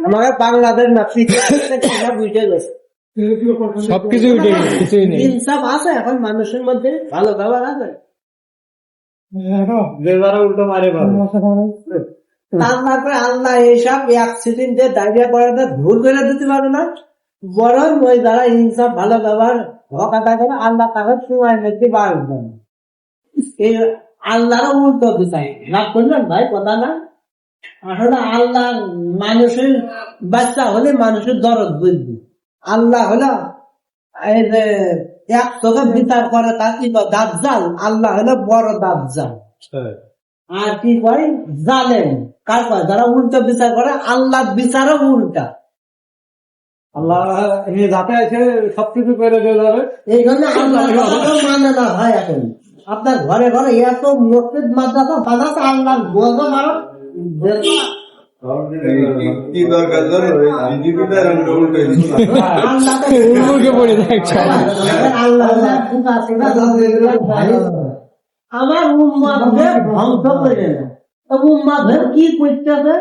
আমাদের বাংলাদেশ না বুঝে গেছে সবকিছু উঠে গেছে, কিছুই নেই। ইনসাফ আছে এখন মানুষের মধ্যে, ভালো ব্যবহার আছে। উল্টো মারে তারপরে আল্লাহ এইসব অ্যাক্সিডেন্টে ডায়রিয়া করাটা ভুল করে দিতে পারে না, বরং ওই যারা ইনসাফ ভালো ব্যবহার হকাটা করে আল্লাহ তাকে সময় নিতে পারবে না। এই আল্লাহরও উল্টো দিতাই লাভ করলেন ভাই, কথা না। আসলে আল্লাহ মানুষের বাচ্চা হলে মানুষের দরদ বুঝবে, আল্লাহ হলো এই যে এক চোখে বিচার করে তার কি দাজ্জাল, আল্লাহ হলো বড় দাজ্জাল। আর কি কয় জালেম কার কয়, যারা উল্টো বিচার করে আল্লাহ বিচারও উল্টা। আল্লাহ যাতে এসে সবকিছু করে দিয়ে যাবে, এই জন্য আল্লাহ মানে না হয়। এখন আপনার ঘরে ঘরে এত মসজিদ মাদ্রাসা বাজাচ্ছে, আল্লাহ বোঝা মারো কি দরকার জানো বিজেপিটা উল্মুখে পড়ে যাচ্ছে। আমার উম্মাদের ধ্বংস করে না, উম্মাদের কি করতে হবে।